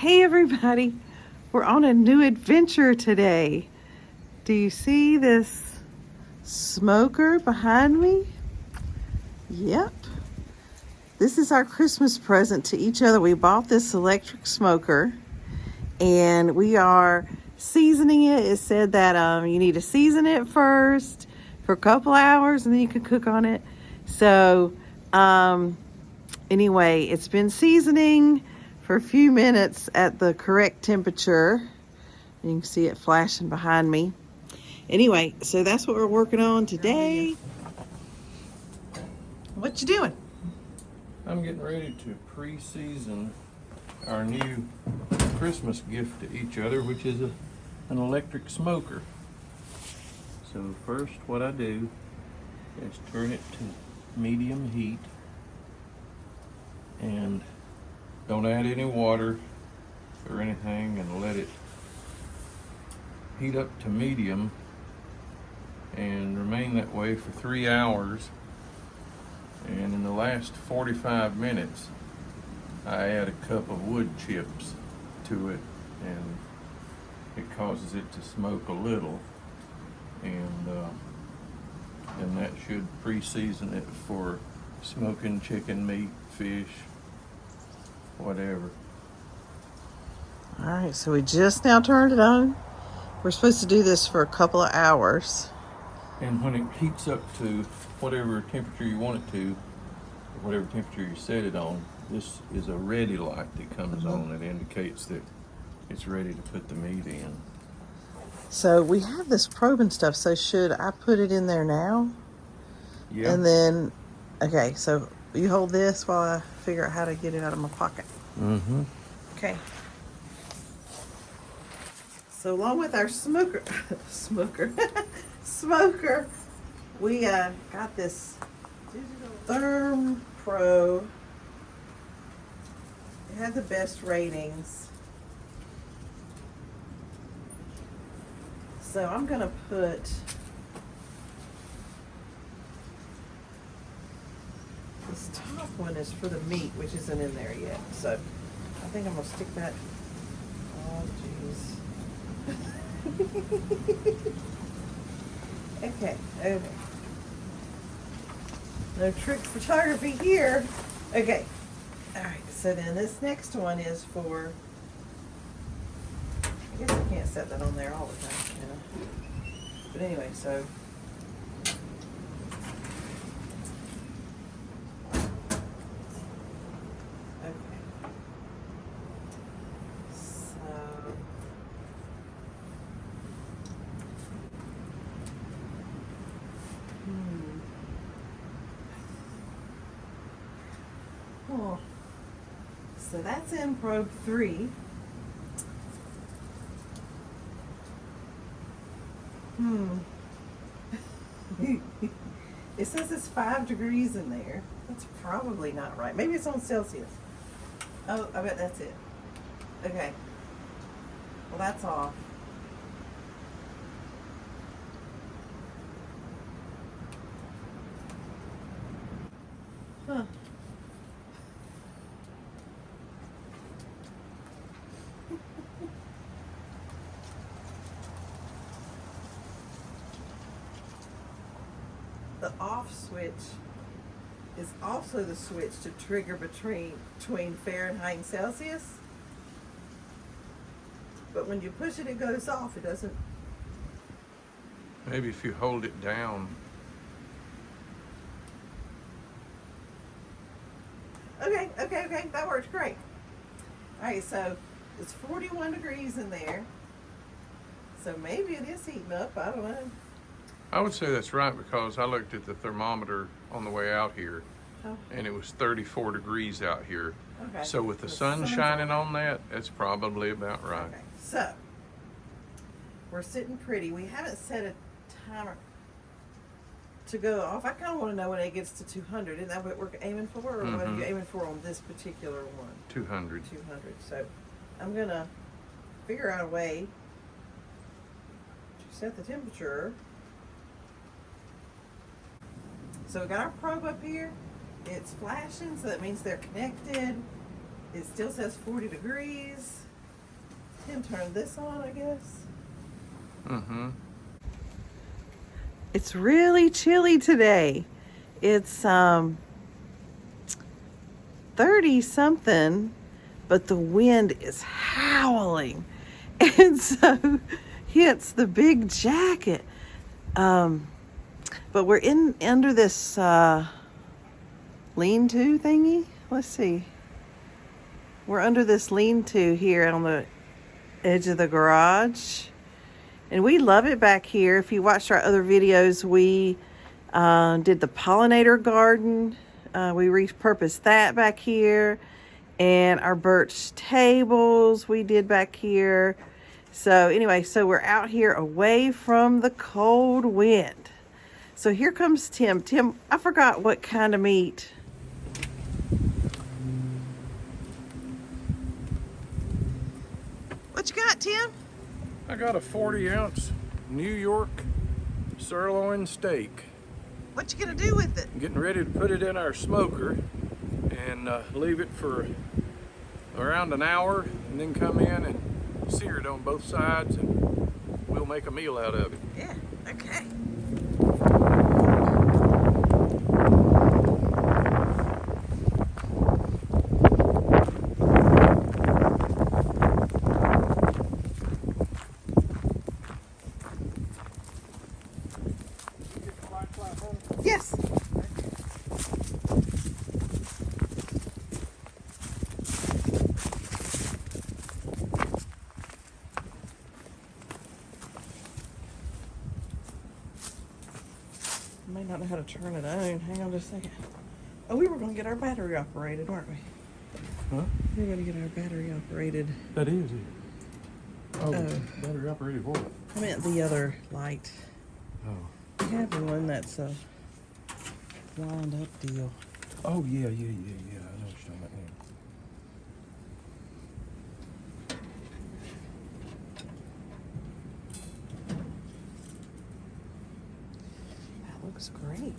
Hey everybody, we're on a new adventure today. Do you see this smoker behind me? Yep. This is our Christmas present to each other. We bought this electric smoker and we are seasoning it. It said that you need to season it first for a couple hours and then you can cook on it. So anyway, it's been seasoning for a few minutes at the correct temperature. You can see it flashing behind me. Anyway, so that's what we're working on today. What you doing? I'm getting ready to pre-season our new Christmas gift to each other, which is an electric smoker. So first what I do is turn it to medium heat and don't add any water or anything, and let it heat up to medium and remain that way for 3 hours. And in the last 45 minutes I add a cup of wood chips to it, and it causes it to smoke a little, and then that should pre-season it for smoking chicken, meat, fish, whatever. All right, so we just now turned it on. We're supposed to do this for a couple of hours. And when it heats up to whatever temperature you want it to, or whatever temperature you set it on, this is a ready light that comes on. It indicates that it's ready to put the meat in. So we have this probe and stuff, so should I put it in there now? Yeah. And then, okay, so you hold this while I figure out how to get it out of my pocket. Mm-hmm. Okay. So along with our smoker, we got this Therm Pro. It had the best ratings. So I'm gonna put this top one is for the meat, which isn't in there yet. So I think I'm gonna stick that. Oh jeez. Okay. No trick photography here. Okay. All right. So then this next one is for. I guess I can't set that on there all the time, you know. But anyway, so. Oh. So that's in probe 3. It says it's 5 degrees in there. That's probably not right. Maybe it's on Celsius. Oh, I bet that's it. Okay. Well, that's off. Huh. The off switch is also the switch to trigger between Fahrenheit and Celsius. But when you push it, it goes off. It doesn't. Maybe if you hold it down. Okay. That works great. All right, so it's 41 degrees in there. So maybe it is heating up. I don't know. I would say that's right, because I looked at the thermometer on the way out here, and it was 34 degrees out here. Okay. So with the sun shining on that, that's probably about right. Okay. So we're sitting pretty. We haven't set a timer to go off. I kind of want to know when it gets to 200. Isn't that what we're aiming for, or what are you aiming for on this particular one? 200. 200. So I'm gonna figure out a way to set the temperature. So we got our probe up here. It's flashing, so that means they're connected. It still says 40 degrees. Tim, turn this on, I guess. Mm-hmm. It's really chilly today. It's 30 something, but the wind is howling. And so hence the big jacket. But we're in under this lean-to thingy. Let's see. We're under this lean-to here on the edge of the garage. And we love it back here. If you watched our other videos, we did the pollinator garden. We repurposed that back here. And our birch tables we did back here. So anyway, so we're out here away from the cold wind. So here comes Tim. Tim, I forgot what kind of meat. What you got, Tim? I got a 40-ounce New York sirloin steak. What you gonna do with it? I'm getting ready to put it in our smoker and leave it for around an hour, and then come in and sear it on both sides, and we'll make a meal out of it. Yeah, okay. Yes. I may not know how to turn it on. Hang on just a second. Oh, we were going to get our battery operated, weren't we? Huh? We were going to get our battery operated. That is it. Oh, Oh. battery operated what? I meant the other light. Oh. We have one that's a wound up deal. Oh, yeah. I know what you're talking about now. That looks great.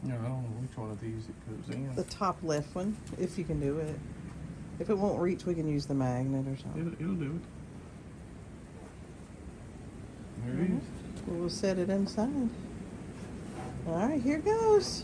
No, I don't know which one of these it goes in. The top left one, if you can do it. If it won't reach, we can use the magnet or something. It'll do it. There it is. We'll set it inside. All right, here goes.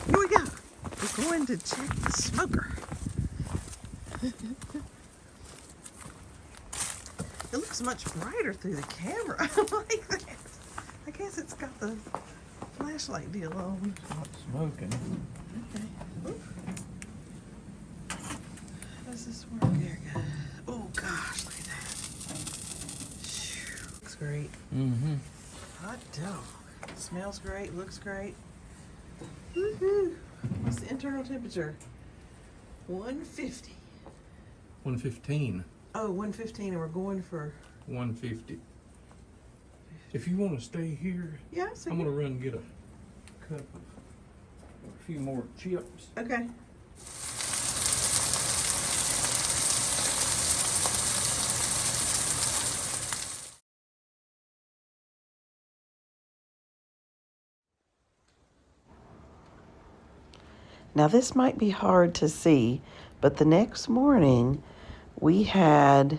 Here we go. We're going to check the smoker. It looks much brighter through the camera. I like that. I guess it's got the flashlight deal on. Not smoking. Okay. Oof. How does this work? There we go. Oh gosh, look at that. Phew. Looks great. Mm-hmm. Hot dog. Smells great, looks great. Woohoo! What's the internal temperature? 150. 115. Oh, 115, and we're going for. 150. If you want to stay here, Yeah, so I'm gonna run and get a cup of a few more chips. Okay. Now, this might be hard to see, but the next morning we had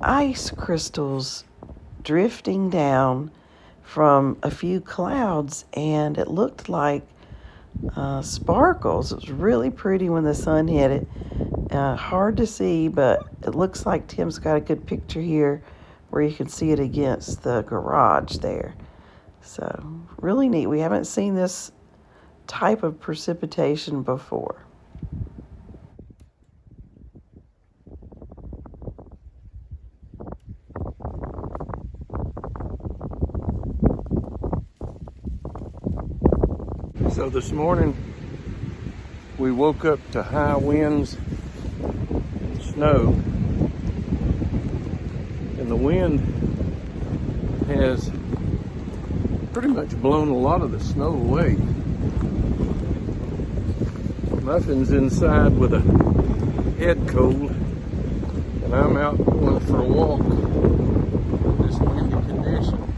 ice crystals drifting down from a few clouds, and it looked like sparkles. It was really pretty when the sun hit it. Hard to see, but it looks like Tim's got a good picture here where you can see it against the garage there. So, really neat. We haven't seen this type of precipitation before. So this morning We woke up to high winds and snow, and the wind has pretty much blown a lot of the snow away. Muffin's inside with a head cold, and I'm out going for a walk in this windy condition.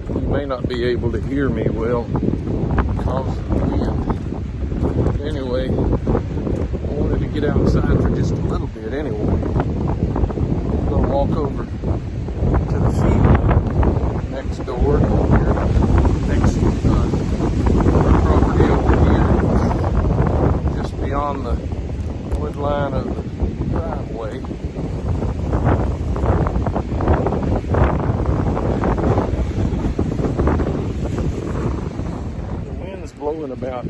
You may not be able to hear me well because of the wind. But anyway, I wanted to get outside for just a little bit anyway. I'm going to walk over to the field next door here, next property over here, just beyond the wood line of the driveway. The wind's blowing about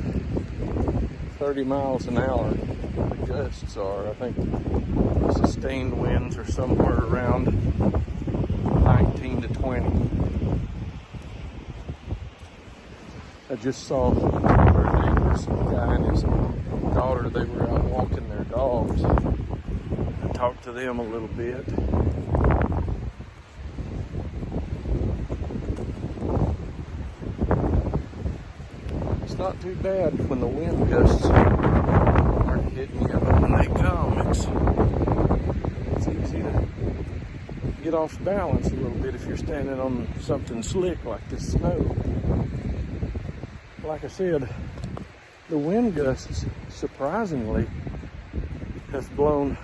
30 miles an hour. The gusts are, I think the sustained winds are somewhere around 19 to 20. I just saw our neighbor, some guy and his daughter, they were out walking their dogs. I talked to them a little bit. It's not too bad when the wind gusts aren't hitting you, but when they come, it's easy to get off balance a little bit if you're standing on something slick like this snow. Like I said, the wind gusts surprisingly have blown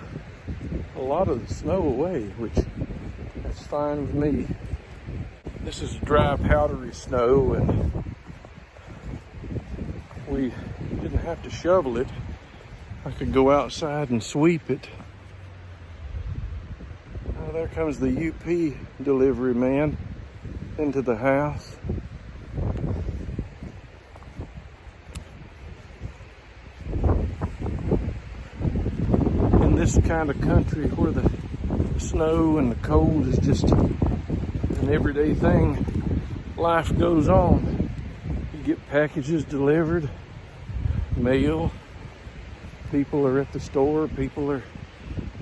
a lot of the snow away, which that's fine with me. This is dry, powdery snow, and we didn't have to shovel it. I could go outside and sweep it. Oh, there comes the UP delivery man into the house. In this kind of country where the snow and the cold is just an everyday thing, life goes on. You get packages delivered, mail, people are at the store, people are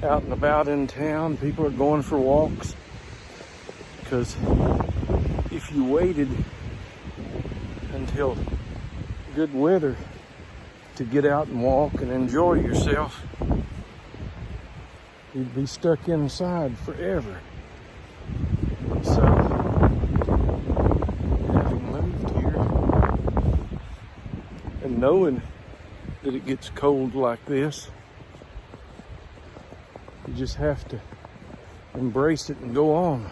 out and about in town, people are going for walks. Because if you waited until good weather to get out and walk and enjoy yourself, you'd be stuck inside forever. So, having moved here and knowing that it gets cold like this, you just have to embrace it and go on.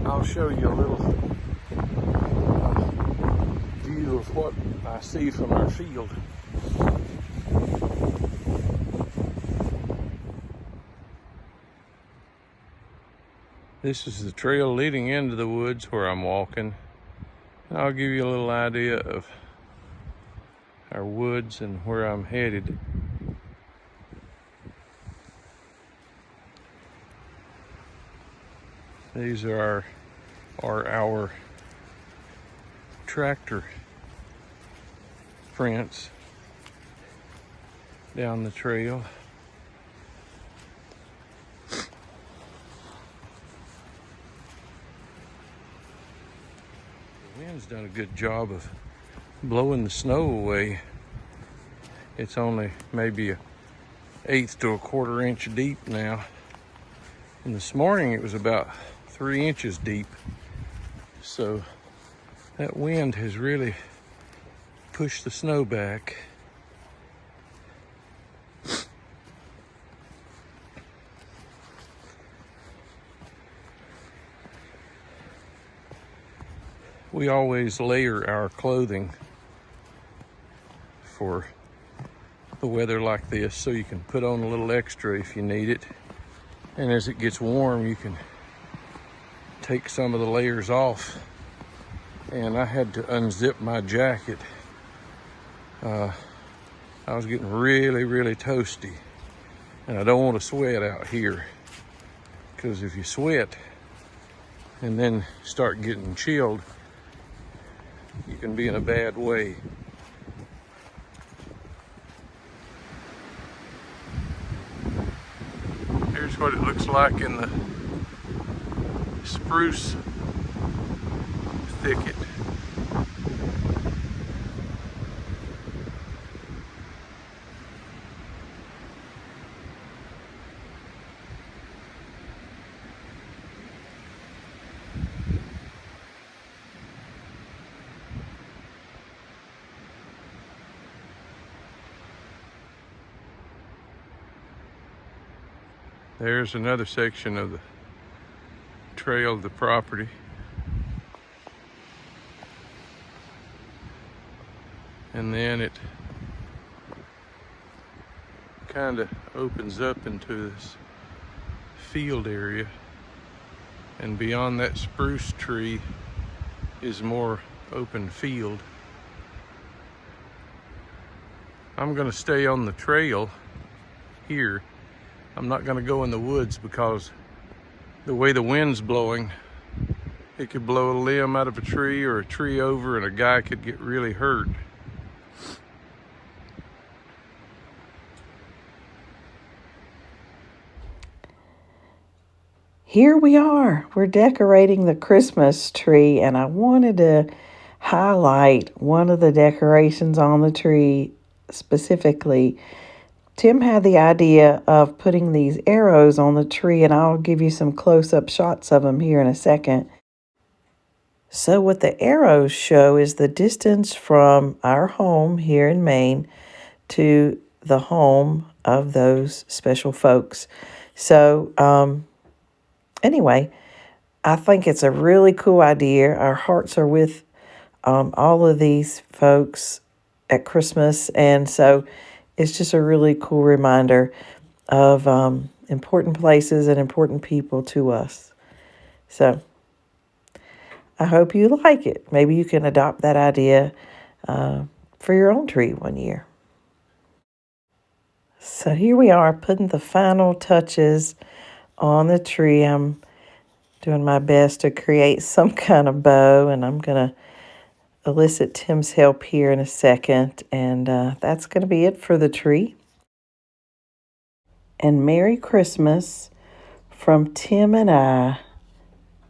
I'll show you a little view of what I see from our field. This is the trail leading into the woods where I'm walking. I'll give you a little idea of our woods and where I'm headed. These are our tractor prints down the trail. The wind's done a good job of blowing the snow away. It's only maybe an 1/8 to 1/4 inch deep now. And this morning it was about 3 inches deep. So that wind has really pushed the snow back. We always layer our clothing for the weather like this, so you can put on a little extra if you need it. And as it gets warm, you can take some of the layers off. And I had to unzip my jacket I was getting really, really toasty. And I don't want to sweat out here, because if you sweat and then start getting chilled, you can be in a bad way. Here's what it looks like in the spruce thicket. There's another section of the trail of the property. And then it kind of opens up into this field area. And beyond that spruce tree is more open field. I'm gonna stay on the trail here. I'm not gonna go in the woods because the way the wind's blowing, it could blow a limb out of a tree or a tree over and a guy could get really hurt. Here we are. We're decorating the Christmas tree, and I wanted to highlight one of the decorations on the tree specifically. Tim had the idea of putting these arrows on the tree, and I'll give you some close-up shots of them here in a second. So what the arrows show is the distance from our home here in Maine to the home of those special folks. So, anyway, I think it's a really cool idea. Our hearts are with all of these folks at Christmas, and so it's just a really cool reminder of important places and important people to us. So I hope you like it. Maybe you can adopt that idea for your own tree one year. So here we are putting the final touches on the tree. I'm doing my best to create some kind of bow, and I'm going to elicit Tim's help here in a second, and that's going to be it for the tree. And Merry Christmas from Tim and I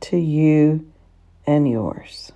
to you and yours.